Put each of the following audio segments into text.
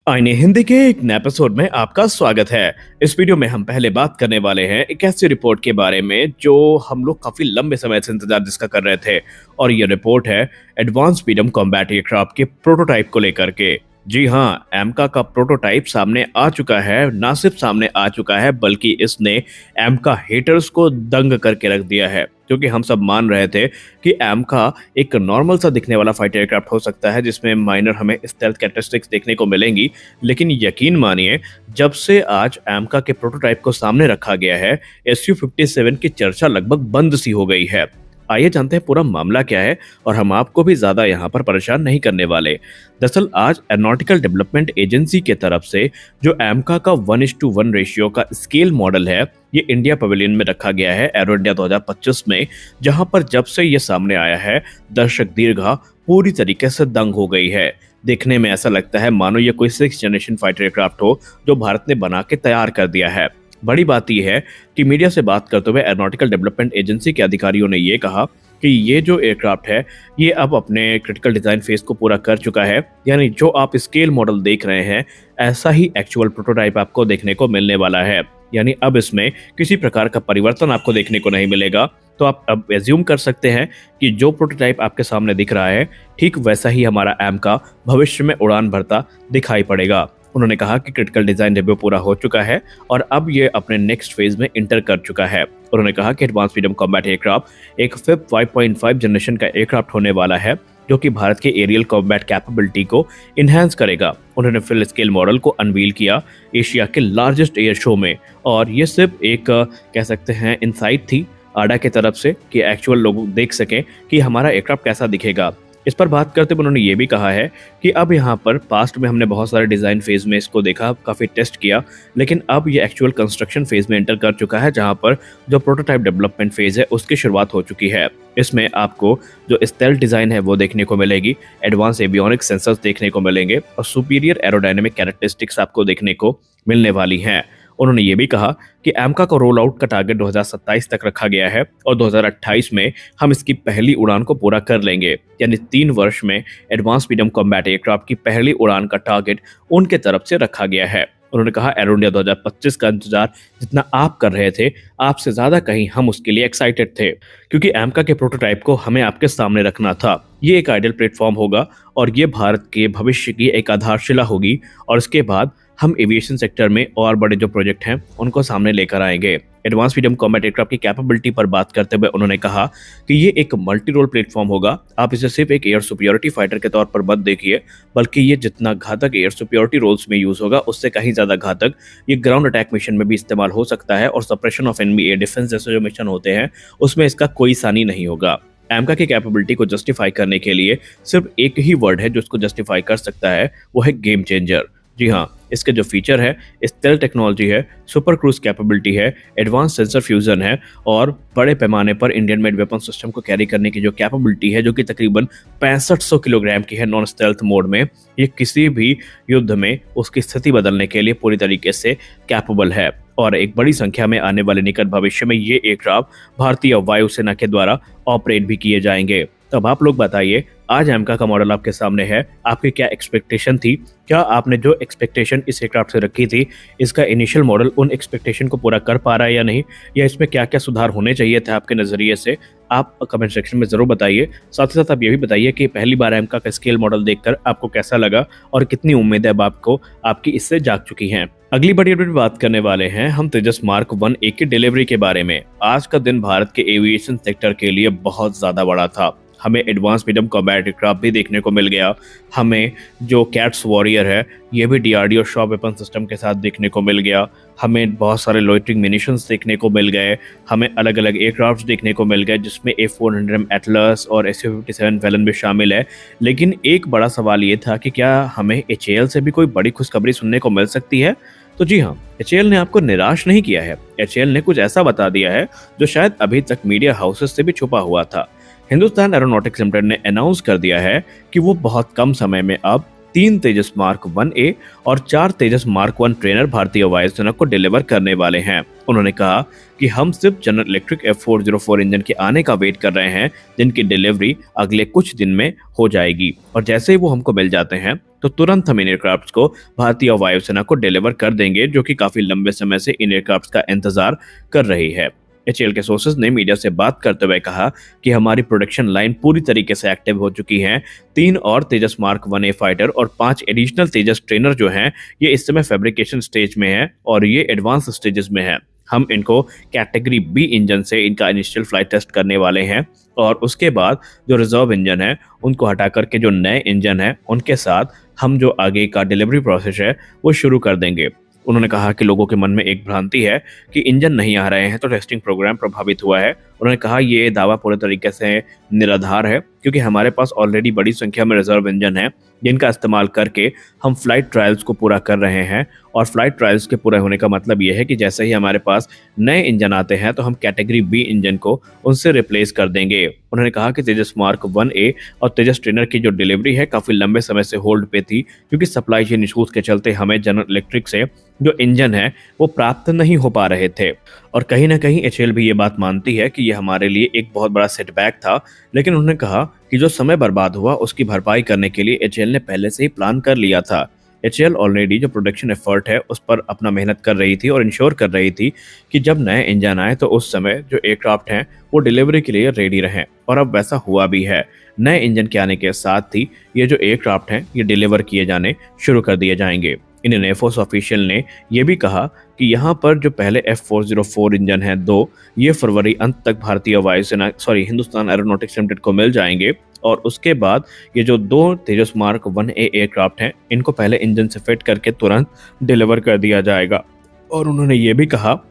आईने हिंदी के एक नए एपिसोड में आपका स्वागत है। इस वीडियो में हम पहले बात करने वाले हैं एक ऐसी रिपोर्ट के बारे में जो हम लोग काफी लंबे समय से इंतजार जिसका कर रहे थे। और ये रिपोर्ट है एडवांस मीडियम कॉम्बैट एयरक्राफ्ट के प्रोटोटाइप को लेकर के। जी हाँ, एमका का प्रोटोटाइप सामने आ चुका है। ना सिर्फ सामने आ चुका है बल्कि इसने एमका हेटर्स को दंग करके रख दिया है, क्योंकि हम सब मान रहे थे कि एमका एक नॉर्मल सा दिखने वाला फाइटर एयरक्राफ्ट हो सकता है जिसमें माइनर हमें स्टेल्थ कैरेक्टरिस्टिक्स देखने को मिलेंगी। लेकिन यकीन मानिए, जब से आज एमका के प्रोटोटाइप को सामने रखा गया है, SU-57 की चर्चा लगभग बंद सी हो गई है। आइए जानते हैं पूरा मामला क्या है, और हम आपको भी ज्यादा यहाँ पर परेशान नहीं करने वाले। दरअसल आज एरोनॉटिकल डेवलपमेंट एजेंसी के तरफ से जो एमका का 1:1 रेशियो का स्केल मॉडल है, ये इंडिया पवेलियन में रखा गया है एरो इंडिया 2025 में, जहां पर जब से ये सामने आया है दर्शक दीर्घा पूरी तरीके से दंग हो गई है। देखने में ऐसा लगता है मानो ये कोई 6th जनरेशन फाइटर एयरक्राफ्ट हो जो भारत ने बना के तैयार कर दिया है। बड़ी बात यह है कि मीडिया से बात करते हुए एरोनॉटिकल डेवलपमेंट एजेंसी के अधिकारियों ने ये कहा कि ये जो एयरक्राफ्ट है ये अब अपने क्रिटिकल डिजाइन फेज को पूरा कर चुका है। यानी जो आप स्केल मॉडल देख रहे हैं, ऐसा ही एक्चुअल प्रोटोटाइप आपको देखने को मिलने वाला है। यानी अब इसमें किसी प्रकार का परिवर्तन आपको देखने को नहीं मिलेगा। तो आप अब एज्यूम कर सकते हैं कि जो प्रोटोटाइप आपके सामने दिख रहा है, ठीक वैसा ही हमारा एमका भविष्य में उड़ान भरता दिखाई पड़ेगा। उन्होंने कहा कि क्रिटिकल डिजाइन रिव्यू पूरा हो चुका है और अब ये अपने नेक्स्ट फेज में इंटर कर चुका है। उन्होंने कहा कि एडवांस मीडियम कॉम्बैट एयरक्राफ्ट एक FIP 5.5 जनरेशन का एयरक्राफ्ट होने वाला है, जो कि भारत के एरियल कॉम्बैट कैपेबिलिटी को इनहेंस करेगा। उन्होंने फुल स्केल मॉडल को अनवील किया एशिया के लार्जेस्ट एयर शो में, और ये सिर्फ एक कह सकते हैं इनसाइट थी आडा की तरफ से कि एक्चुअल लोग देख सकें कि हमारा एयरक्राफ्ट कैसा दिखेगा। इस पर बात करते हुए उन्होंने ये भी कहा है कि अब यहाँ पर पास्ट में हमने बहुत सारे डिज़ाइन फेज में इसको देखा, काफ़ी टेस्ट किया, लेकिन अब ये एक्चुअल कंस्ट्रक्शन फेज में एंटर कर चुका है, जहाँ पर जो प्रोटोटाइप डेवलपमेंट फेज है उसकी शुरुआत हो चुकी है। इसमें आपको जो स्टेल्थ डिज़ाइन है वो देखने को मिलेगी, एडवांस एवियोनिक्स सेंसर्स देखने को मिलेंगे और सुपीरियर एरोडायनेमिक कैरेक्टरिस्टिक्स आपको देखने को मिलने वाली हैं। उन्होंने ये भी कहा कि एमका को रोल आउट का टारगेट 2027 तक रखा गया है और 2028 में हम इसकी पहली उड़ान को पूरा कर लेंगे। यानी 3 वर्ष में एडवांस मीडियम कॉम्बैट एयरक्राफ्ट की पहली उड़ान का टारगेट उनके तरफ से रखा गया है। उन्होंने कहा एरो इंडिया 2025 का इंतजार जितना आप कर रहे थे, आपसे ज्यादा कहीं हम उसके लिए एक्साइटेड थे, क्योंकि एमका के प्रोटोटाइप को हमें आपके सामने रखना था। ये एक आइडियल प्लेटफॉर्म होगा और ये भारत के भविष्य की एक आधारशिला होगी, और इसके बाद हम एविएशन सेक्टर में और बड़े जो प्रोजेक्ट हैं उनको सामने लेकर आएंगे। एडवांस मीडियम कॉम्बैट एयरक्राफ्ट की कैपेबिलिटी पर बात करते हुए उन्होंने कहा कि ये एक मल्टी रोल प्लेटफॉर्म होगा। आप इसे सिर्फ एक एयर सुपीरियरिटी फाइटर के तौर पर मत देखिए, बल्कि ये जितना घातक एयर सुपीरियरिटी रोल्स में यूज होगा उससे कहीं ज्यादा घातक ये ग्राउंड अटैक मिशन में भी इस्तेमाल हो सकता है, और suppression of enemy air defence जैसे जो मिशन होते हैं उसमें इसका कोई सानी नहीं होगा। एमका की कैपेबिलिटी को जस्टिफाई करने के लिए सिर्फ एक ही वर्ड है जो इसको जस्टिफाई कर सकता है, वो है गेम चेंजर। जी हाँ, इसके जो फीचर है स्टेल्थ टेक्नोलॉजी है, सुपर क्रूज कैपेबिलिटी है, एडवांस सेंसर फ्यूजन है, और बड़े पैमाने पर इंडियन मेड वेपन सिस्टम को कैरी करने की जो कैपेबिलिटी है, जो कि तकरीबन 6500 किलोग्राम की है नॉन स्टेल्थ मोड में। ये किसी भी युद्ध में उसकी स्थिति बदलने के लिए पूरी तरीके से कैपेबल है, और एक बड़ी संख्या में आने वाले निकट भविष्य में ये एयरक्राफ्ट भारतीय वायुसेना के द्वारा ऑपरेट भी किए जाएंगे। तो अब आप लोग बताइए, आज एमका का मॉडल आपके सामने है, आपकी क्या एक्सपेक्टेशन थी? क्या आपने जो एक्सपेक्टेशन इस एयरक्राफ्ट से रखी थी, इसका इनिशियल मॉडल उन एक्सपेक्टेशन को पूरा कर पा रहा है या नहीं, या इसमें क्या क्या सुधार होने चाहिए थे आपके नज़रिए से? आप कमेंट सेक्शन में ज़रूर बताइए। साथ ही साथ आप ये भी बताइए कि पहली बार एमका का स्केल मॉडल देखकर आपको कैसा लगा और कितनी उम्मीदें अब आपको आपकी इससे जाग चुकी हैं। अगली बड़ी अपडेट बात करने वाले हैं हम तेजस मार्क 1A की डिलीवरी के बारे में। आज का दिन भारत के एविएशन सेक्टर के लिए बहुत ज़्यादा बड़ा था। हमें एडवांस मीडियम कॉम्बैट एयरक्राफ्ट भी देखने को मिल गया, हमें जो कैट्स वॉरियर है ये भी DRDO शॉप वेपन सिस्टम के साथ देखने को मिल गया, हमें बहुत सारे लोइटरिंग मिनिशंस देखने को मिल गए, हमें अलग अलग एयरक्राफ्ट देखने को मिल गए जिसमें A400M एटलस और SU-57 वेलन भी शामिल है। लेकिन एक बड़ा सवाल ये था कि क्या हमें HAL से भी कोई बड़ी खुशखबरी सुनने को मिल सकती है? तो जी हाँ, HAL ने आपको निराश नहीं किया है। HAL ने कुछ ऐसा बता दिया है जो शायद अभी तक मीडिया हाउसेस से भी छुपा हुआ था। हिंदुस्तान एरोनॉटिक्स लिमिटेड ने अनाउंस कर दिया है कि वो बहुत कम समय में अब 3 तेजस मार्क 1A और 4 तेजस मार्क 1 ट्रेनर भारतीय वायुसेना को डिलीवर करने वाले हैं। उन्होंने कहा कि हम सिर्फ जनरल इलेक्ट्रिक F404 इंजन के आने का वेट कर रहे हैं, जिनकी डिलीवरी अगले कुछ दिन में हो जाएगी और जैसे ही वो हमको मिल जाते हैं तो तुरंत हम इन एयरक्राफ्ट को भारतीय वायुसेना को डिलीवर कर देंगे, जो कि काफी लंबे समय से इन एयरक्राफ्ट का इंतजार कर रही है। एचएएल के सोर्सेज ने मीडिया से बात करते हुए कहा कि हमारी प्रोडक्शन लाइन पूरी तरीके से एक्टिव हो चुकी है। 3 और तेजस मार्क 1A फाइटर और 5 एडिशनल तेजस ट्रेनर जो हैं, ये इस समय फैब्रिकेशन स्टेज में है और ये एडवांस स्टेजेस में है। हम इनको कैटेगरी बी इंजन से इनका इनिशियल फ्लाइट टेस्ट करने वाले हैं और उसके बाद जो रिजर्व इंजन है उनको हटा करके जो नए इंजन है उनके साथ हम जो आगे का डिलीवरी प्रोसेस है वो शुरू कर देंगे। उन्होंने कहा कि लोगों के मन में एक भ्रांति है कि इंजन नहीं आ रहे हैं तो टेस्टिंग प्रोग्राम प्रभावित हुआ है। उन्होंने कहा ये दावा पूरे तरीके से निराधार है, क्योंकि हमारे पास ऑलरेडी बड़ी संख्या में रिजर्व इंजन है जिनका इस्तेमाल करके हम फ्लाइट ट्रायल्स को पूरा कर रहे हैं और फ्लाइट ट्रायल्स के पूरा होने का मतलब ये है कि जैसे ही हमारे पास नए इंजन आते हैं तो हम कैटेगरी बी इंजन को उनसे रिप्लेस कर देंगे। उन्होंने कहा कि तेजस मार्क 1A और तेजस ट्रेनर की जो डिलीवरी है काफी लंबे समय से होल्ड पे थी, क्योंकि सप्लाई चेन इश्यूज के चलते हमें जनरल इलेक्ट्रिक से जो इंजन है वो प्राप्त नहीं हो पा रहे थे और कहीं ना कहीं एचएएल भी ये बात मानती है कि ये हमारे लिए एक बहुत बड़ा सेटबैक था। लेकिन उन्होंने कहा कि जो समय बर्बाद हुआ उसकी भरपाई करने के लिए एचएएल ने पहले से ही प्लान कर लिया था। एचएएल ऑलरेडी जो प्रोडक्शन एफर्ट है उस पर अपना मेहनत कर रही थी और इंश्योर कर रही थी कि जब नए इंजन आए तो उस समय जो एयरक्राफ्ट हैं वो डिलीवरी के लिए रेडी रहें और अब वैसा हुआ भी है। नए इंजन के आने के साथ ही ये जो एयरक्राफ्ट हैं ये डिलीवर किए जाने शुरू कर दिए जाएंगे। इंडियन एयरफोर्स ऑफिशियल ने यह भी कहा कि यहाँ पर जो पहले F404 इंजन हैं 2, ये फरवरी अंत तक भारतीय वायुसेना हिंदुस्तान एरोनॉटिक्स लिमिटेड को मिल जाएंगे और उसके बाद ये जो 2 तेजस मार्क 1A एयरक्राफ्ट हैं इनको पहले इंजन से फिट करके तुरंत डिलीवर कर दिया जाएगा। और उन्होंने ये भी कहा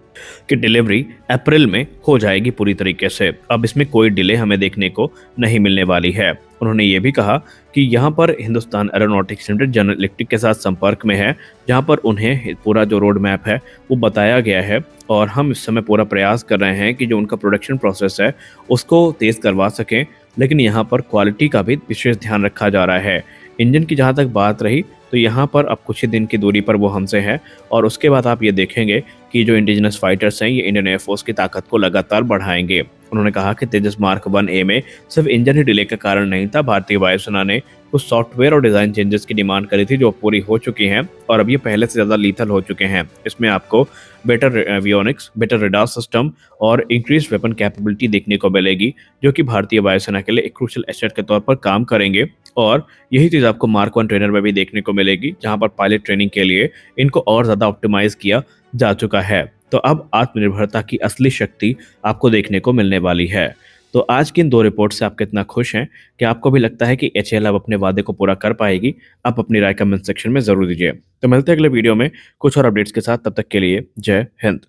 कि डिलीवरी अप्रैल में हो जाएगी पूरी तरीके से। अब इसमें कोई डिले हमें देखने को नहीं मिलने वाली है। उन्होंने ये भी कहा कि यहाँ पर Hindustan aeronautics limited general electric के साथ संपर्क में है, जहाँ पर उन्हें पूरा जो रोड मैप है वो बताया गया है और हम इस समय पूरा प्रयास कर रहे हैं कि जो उनका प्रोडक्शन प्रोसेस है उसको तेज करवा सकें। लेकिन यहाँ पर क्वालिटी का भी विशेष ध्यान रखा जा रहा है। इंजन की जहाँ तक बात रही तो यहाँ पर अब कुछ ही दिन की दूरी पर वो हमसे है और उसके बाद आप ये देखेंगे कि जो इंडिजिनस फाइटर्स हैं ये इंडियन एयरफोर्स की ताकत को लगातार बढ़ाएंगे। उन्होंने कहा कि तेजस मार्क 1A में सिर्फ इंजन ही डिले का कारण नहीं था, भारतीय वायुसेना ने कुछ सॉफ्टवेयर और डिजाइन चेंजेस की डिमांड करी थी जो पूरी हो चुकी हैं और अब ये पहले से ज़्यादा लीथल हो चुके हैं। इसमें आपको better avionics, better radar system और इंक्रीज वेपन कैपेबिलिटी देखने को मिलेगी, जो कि भारतीय वायुसेना के लिए एक क्रूशियल एसेट के तौर पर काम करेंगे। और यही चीज़ आपको मार्क 1 ट्रेनर में भी देखने को मिलेगी, जहां पर पायलट ट्रेनिंग के लिए इनको और ज़्यादा ऑप्टिमाइज किया जा चुका है। तो अब आत्मनिर्भरता की असली शक्ति आपको देखने को मिलने वाली है। तो आज की इन 2 रिपोर्ट से आप कितना खुश हैं? क्या आपको भी लगता है कि एचएएल अब अपने वादे को पूरा कर पाएगी? आप अपनी राय कमेंट सेक्शन में जरूर दीजिए। तो मिलते हैं अगले वीडियो में कुछ और अपडेट्स के साथ। तब तक के लिए जय हिंद।